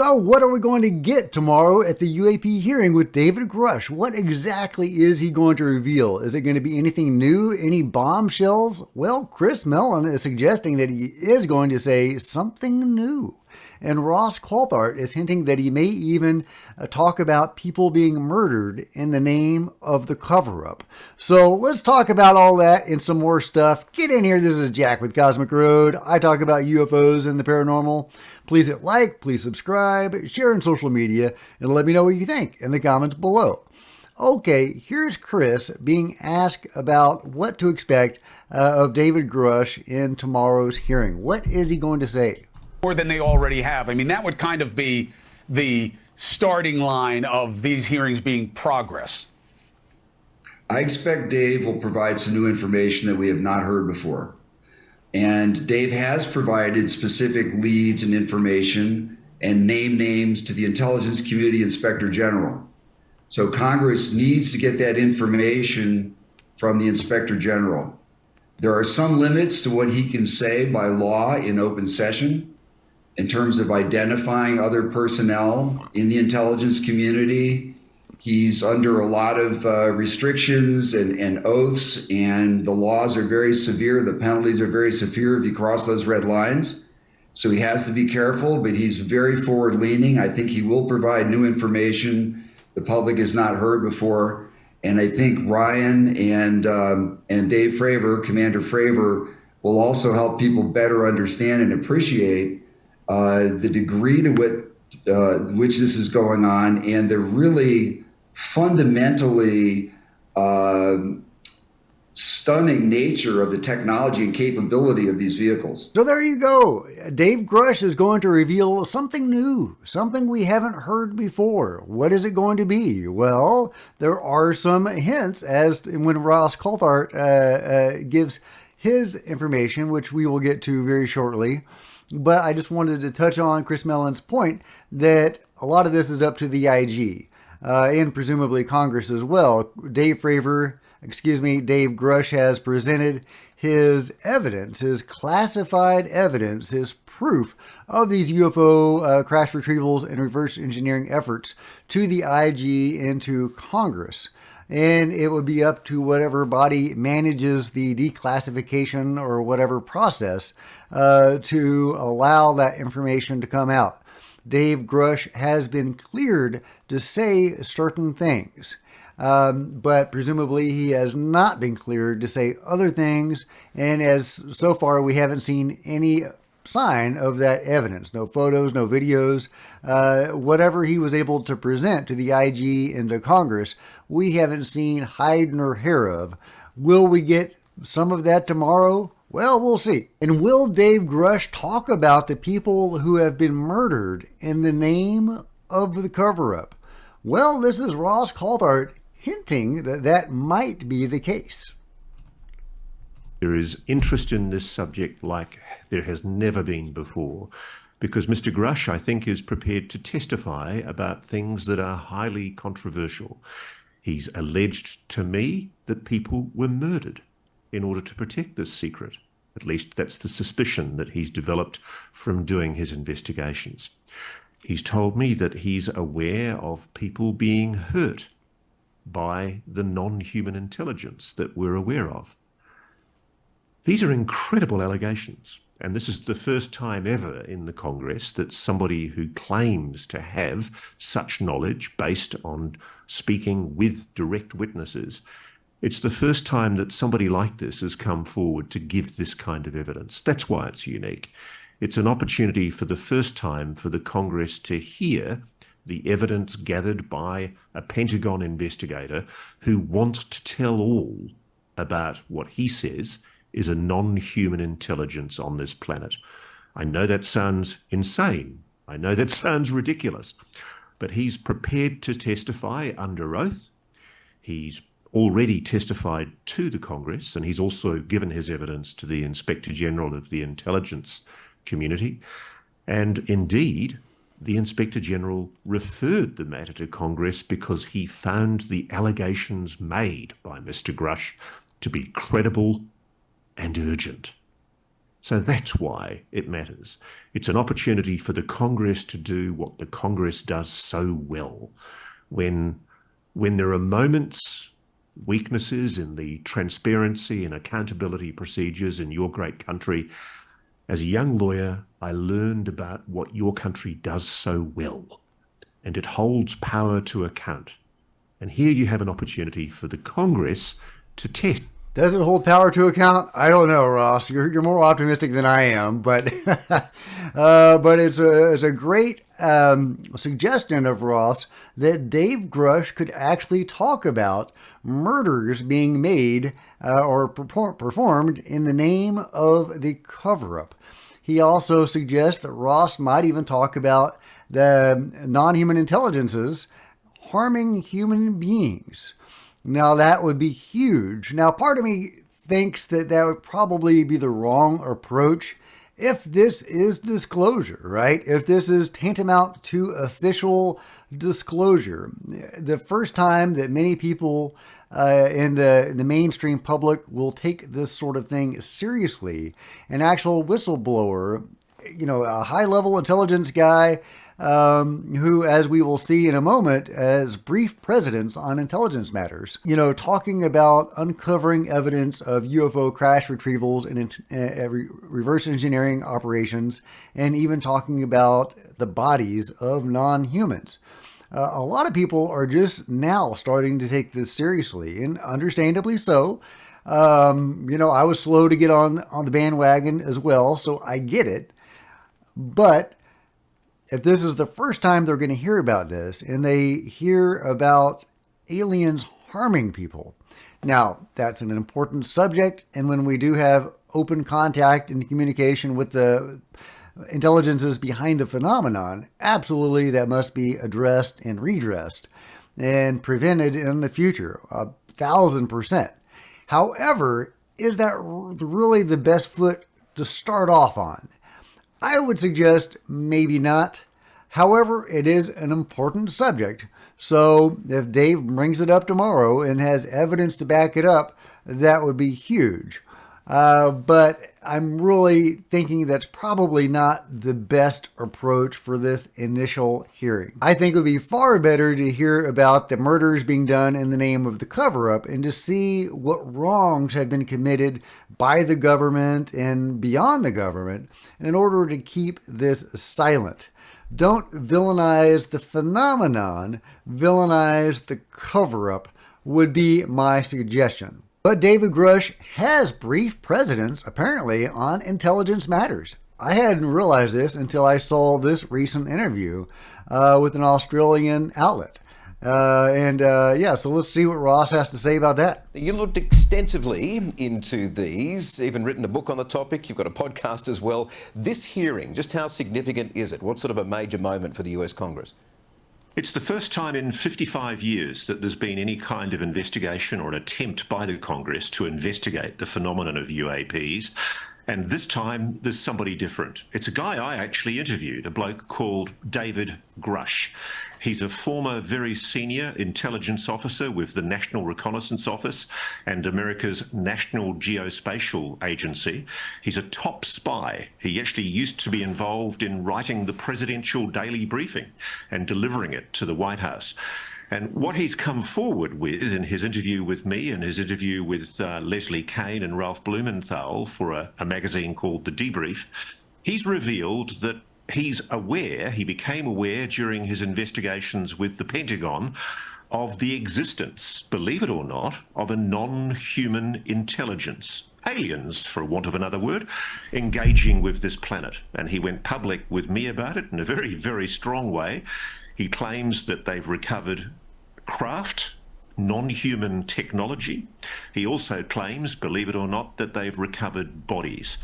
Well, what are we going to get tomorrow at the UAP hearing with David Grusch? What exactly is he going to reveal? Is it going to be anything new? Any bombshells? Well, Chris Mellon is suggesting that he is going to say something new. And Ross Coulthart is hinting that he may even talk about people being murdered in the name of the cover-up. So let's talk about all that and some more stuff. Get in here. This is Jack with Cosmic Road. I talk about UFOs and the paranormal. Please hit like, please subscribe, share on social media, and let me know what you think in the comments below. Okay, here's Chris being asked about what to expect of David Grusch in tomorrow's hearing. What is he going to say? More than they already have. I mean, that would kind of be the starting line of these hearings being progress. I expect Dave will provide some new information that we have not heard before. And Dave has provided specific leads and information and names to the Intelligence Community Inspector General. So Congress needs to get that information from the Inspector General. There are some limits to what he can say by law in open session in terms of identifying other personnel in the intelligence community. He's under a lot of restrictions and oaths, and the laws are very severe. The penalties are very severe if you cross those red lines. So he has to be careful, but he's very forward-leaning. I think he will provide new information the public has not heard before. And I think Ryan and Dave Fravor, Commander Fravor, will also help people better understand and appreciate the degree to which this is going on, and the really fundamentally stunning nature of the technology and capability of these vehicles. So there you go. Dave Grusch is going to reveal something new, something we haven't heard before. What is it going to be? Well, there are some hints as to when Ross Coulthart gives his information, which we will get to very shortly. But I just wanted to touch on Chris Mellon's point that a lot of this is up to the IG and presumably Congress as well. Dave Grusch has presented his evidence, his classified evidence, his proof of these UFO crash retrievals and reverse engineering efforts to the IG and to Congress. And it would be up to whatever body manages the declassification or whatever process to allow that information to come out. Dave Grusch has been cleared to say certain things, but presumably he has not been cleared to say other things. And as so far, we haven't seen any sign of that evidence. No photos, no videos, whatever he was able to present to the IG and to Congress, we haven't seen hide nor hair of. Will we get some of that tomorrow? Well, we'll see. And will Dave Grusch talk about the people who have been murdered in the name of the cover-up? Well, this is Ross Coulthart hinting that that might be the case. There is interest in this subject like there has never been before, because Mr. Grusch, I think, is prepared to testify about things that are highly controversial. He's alleged to me that people were murdered in order to protect this secret. At least that's the suspicion that he's developed from doing his investigations. He's told me that he's aware of people being hurt by the non-human intelligence that we're aware of. These are incredible allegations, and this is the first time ever in the Congress that somebody who claims to have such knowledge based on speaking with direct witnesses, it's the first time that somebody like this has come forward to give this kind of evidence. That's why it's unique. It's an opportunity for the first time for the Congress to hear the evidence gathered by a Pentagon investigator who wants to tell all about what he says is a non-human intelligence on this planet. I know that sounds insane. I know that sounds ridiculous, but he's prepared to testify under oath. He's already testified to the Congress, and he's also given his evidence to the Inspector General of the Intelligence Community. And indeed, the Inspector General referred the matter to Congress because he found the allegations made by Mr. Grusch to be credible and urgent. So that's why it matters. It's an opportunity for the Congress to do what the Congress does so well. When there are moments, weaknesses in the transparency and accountability procedures in your great country, as a young lawyer, I learned about what your country does so well, and it holds power to account. And here you have an opportunity for the Congress to test. Does it hold power to account? I don't know, Ross. You're more optimistic than I am, but but it's a great suggestion of Ross that Dave Grusch could actually talk about murders being made or performed in the name of the cover-up. He also suggests that Ross might even talk about the non-human intelligences harming human beings. Now, that would be huge. Now, part of me thinks that that would probably be the wrong approach if this is disclosure, right? If this is tantamount to official disclosure. The first time that many people in the mainstream public will take this sort of thing seriously, an actual whistleblower, a high-level intelligence guy, who, as we will see in a moment, has brief precedence on intelligence matters. Talking about uncovering evidence of UFO crash retrievals and reverse engineering operations, and even talking about the bodies of non-humans. A lot of people are just now starting to take this seriously, and understandably so. I was slow to get on the bandwagon as well, so I get it. But if this is the first time they're going to hear about this, and they hear about aliens harming people, now that's an important subject, and when we do have open contact and communication with the intelligences behind the phenomenon, absolutely that must be addressed and redressed and prevented in the future, 1,000%. However, is that really the best foot to start off on? I would suggest maybe not. However, it is an important subject. So if Dave brings it up tomorrow and has evidence to back it up, that would be huge. But I'm really thinking that's probably not the best approach for this initial hearing. I think it would be far better to hear about the murders being done in the name of the cover-up and to see what wrongs have been committed by the government and beyond the government in order to keep this silent. Don't villainize the phenomenon, villainize the cover-up would be my suggestion. But David Grusch has brief precedence, apparently, on intelligence matters. I hadn't realized this until I saw this recent interview with an Australian outlet. So let's see what Ross has to say about that. You looked extensively into these, even written a book on the topic. You've got a podcast as well. This hearing, just how significant is it? What sort of a major moment for the US Congress? It's the first time in 55 years that there's been any kind of investigation or an attempt by the Congress to investigate the phenomenon of UAPs. And this time, there's somebody different. It's a guy I actually interviewed, a bloke called David Grusch. He's a former very senior intelligence officer with the National Reconnaissance Office and America's National Geospatial Agency. He's a top spy. He actually used to be involved in writing the presidential daily briefing and delivering it to the White House. And what he's come forward with in his interview with me and his interview with Leslie Kane and Ralph Blumenthal for a magazine called The Debrief, he's revealed that he became aware during his investigations with the Pentagon of the existence, believe it or not, of a non-human intelligence, aliens, for want of another word, engaging with this planet. And he went public with me about it in a very, very strong way. He claims that they've recovered craft, non-human technology. He also claims, believe it or not, that they've recovered bodies.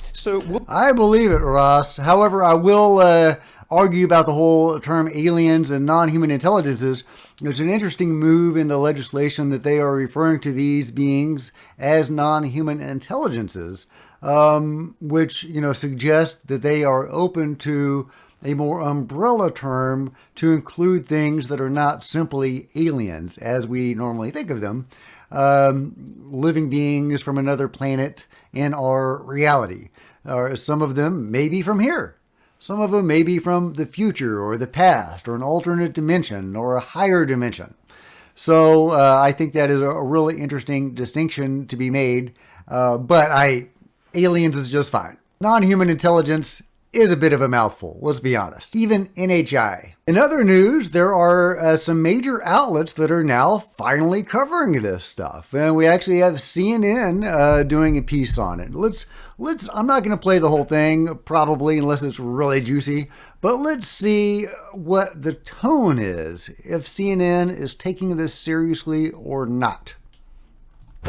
I believe it, Ross. However, I will argue about the whole term aliens and non-human intelligences. There's an interesting move in the legislation that they are referring to these beings as non-human intelligences, which suggests that they are open to a more umbrella term to include things that are not simply aliens as we normally think of them. living beings from another planet in our reality. Some of them may be from here. Some of them may be from the future or the past or an alternate dimension or a higher dimension. So I think that is a really interesting distinction to be made. But aliens is just fine. Non-human intelligence is a bit of a mouthful, let's be honest. Even NHI. In other news, there are some major outlets that are now finally covering this stuff. And we actually have CNN doing a piece on it. I'm not going to play the whole thing, probably, unless it's really juicy. But let's see what the tone is, if CNN is taking this seriously or not.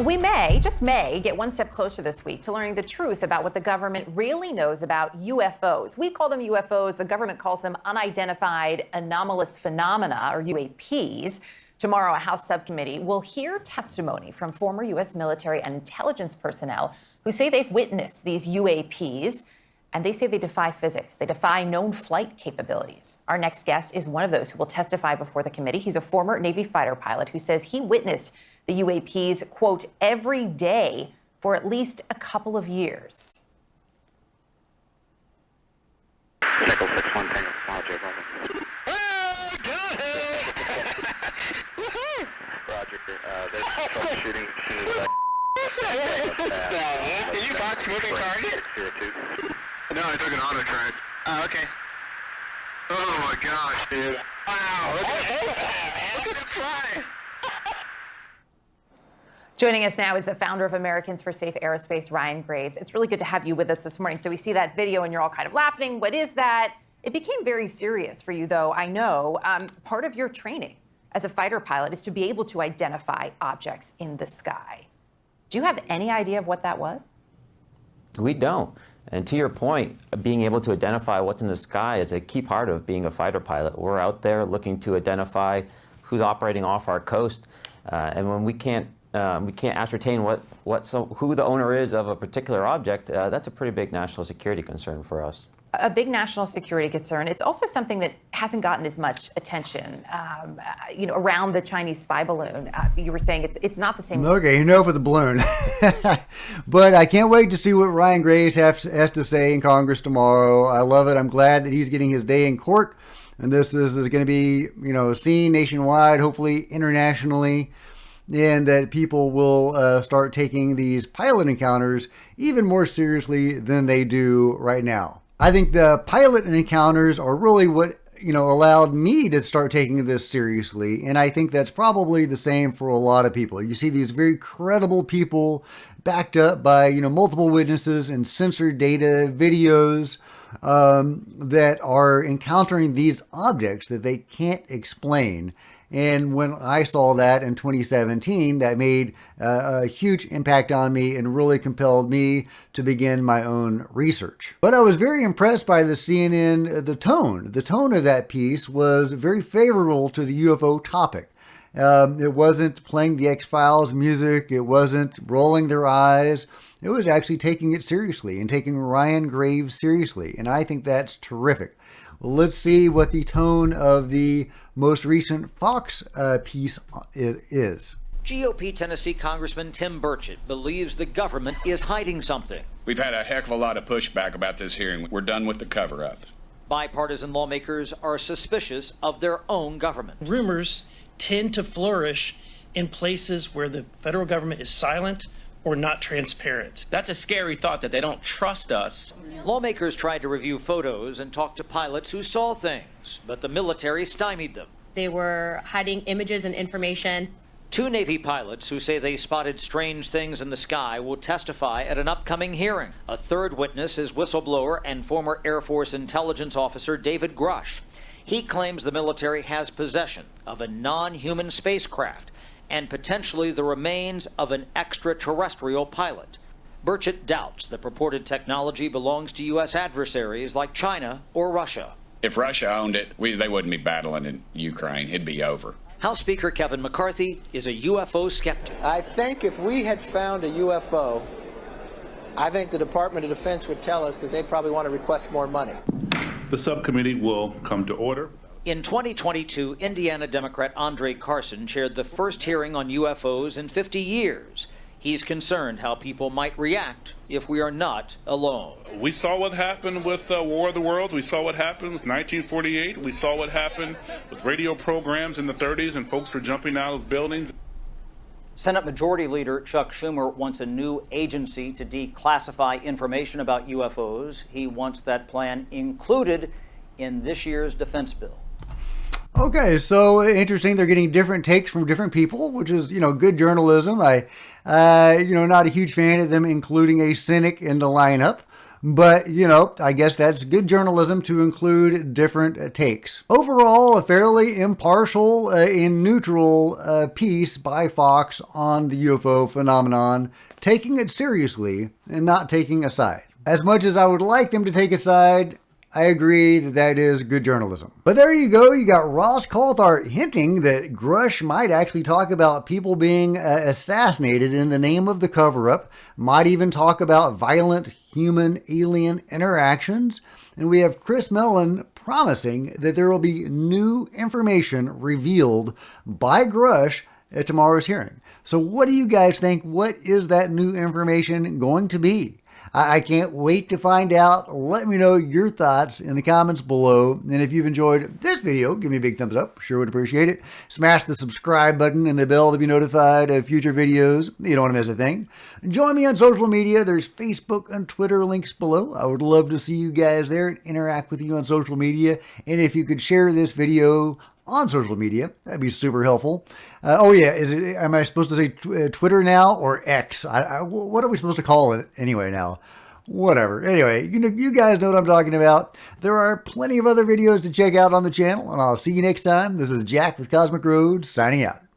We may, just may, get one step closer this week to learning the truth about what the government really knows about UFOs. We call them UFOs. The government calls them unidentified anomalous phenomena, or UAPs. Tomorrow, a House subcommittee will hear testimony from former U.S. military and intelligence personnel who say they've witnessed these UAPs, and they say they defy physics. They defy known flight capabilities. Our next guest is one of those who will testify before the committee. He's a former Navy fighter pilot who says he witnessed the UAPs, quote, every day for at least a couple of years. Nickel 6-1 Tango, Roger, Roger. Roger, there's troubleshooting. Did you box moving target? No, I took an auto track. Oh, okay. Oh my gosh, dude. Wow, look at it fly. Joining us now is the founder of Americans for Safe Aerospace, Ryan Graves. It's really good to have you with us this morning. So we see that video and you're all kind of laughing. What is that? It became very serious for you, though, I know. Part of your training as a fighter pilot is to be able to identify objects in the sky. Do you have any idea of what that was? We don't. And to your point, being able to identify what's in the sky is a key part of being a fighter pilot. We're out there looking to identify who's operating off our coast. And when we can't ascertain who the owner is of a particular object, that's a pretty big national security concern for us. A big national security concern. It's also something that hasn't gotten as much attention, around the Chinese spy balloon. You were saying it's not the same. Okay, for the balloon. But I can't wait to see what Ryan Graves has to say in Congress tomorrow. I love it. I'm glad that he's getting his day in court. And this is going to be, seen nationwide, hopefully internationally, and that people will start taking these pilot encounters even more seriously than they do right now. I think the pilot encounters are really what, allowed me to start taking this seriously. And I think that's probably the same for a lot of people. You see these very credible people backed up by, multiple witnesses and censored data, videos, that are encountering these objects that they can't explain. And when I saw that in 2017, that made a huge impact on me and really compelled me to begin my own research. But I was very impressed by the CNN, the tone. The tone of that piece was very favorable to the UFO topic. It wasn't playing the X-Files music. It wasn't rolling their eyes. It was actually taking it seriously and taking Ryan Graves seriously. And I think that's terrific. Let's see what the tone of the most recent Fox piece is. GOP Tennessee Congressman Tim Burchett believes the government is hiding something. We've had a heck of a lot of pushback about this hearing. We're done with the cover-up. Bipartisan lawmakers are suspicious of their own government. Rumors tend to flourish in places where the federal government is silent or not transparent. That's a scary thought that they don't trust us. Lawmakers tried to review photos and talk to pilots who saw things, but the military stymied them. They were hiding images and information. 2 Navy pilots who say they spotted strange things in the sky will testify at an upcoming hearing. A third witness is whistleblower and former Air Force intelligence officer David Grusch. He claims the military has possession of a non-human spacecraft and potentially the remains of an extraterrestrial pilot. Burchett doubts the purported technology belongs to U.S. adversaries like China or Russia. If Russia owned it, they wouldn't be battling in Ukraine. It'd be over. House Speaker Kevin McCarthy is a UFO skeptic. I think if we had found a UFO, I think the Department of Defense would tell us because they'd probably want to request more money. The subcommittee will come to order. In 2022, Indiana Democrat Andre Carson chaired the first hearing on UFOs in 50 years. He's concerned how people might react if we are not alone. We saw what happened with War of the Worlds. We saw what happened with 1948. We saw what happened with radio programs in the 30s and folks were jumping out of buildings. Senate Majority Leader Chuck Schumer wants a new agency to declassify information about UFOs. He wants that plan included in this year's defense bill. Okay, so interesting. They're getting different takes from different people, which is, good journalism. I, not a huge fan of them including a cynic in the lineup. But, I guess that's good journalism to include different takes. Overall, a fairly impartial and neutral piece by Fox on the UFO phenomenon, taking it seriously and not taking a side. As much as I would like them to take a side, I agree that that is good journalism. But there you go. You got Ross Coulthart hinting that Grusch might actually talk about people being assassinated in the name of the cover-up, might even talk about violent human-alien interactions. And we have Chris Mellon promising that there will be new information revealed by Grusch at tomorrow's hearing. So what do you guys think? What is that new information going to be? I can't wait to find out. Let me know your thoughts in the comments below. And if you've enjoyed this video, give me a big thumbs up. Sure would appreciate it. Smash the subscribe button and the bell to be notified of future videos. You don't want to miss a thing. Join me on social media. There's Facebook and Twitter links below. I would love to see you guys there and interact with you on social media. And if you could share this video on social media, that'd be super helpful. Am I supposed to say Twitter now or X? What are we supposed to call it anyway now? Whatever. Anyway, you guys know what I'm talking about. There are plenty of other videos to check out on the channel, and I'll see you next time. This is Jack with Cosmic Road, signing out.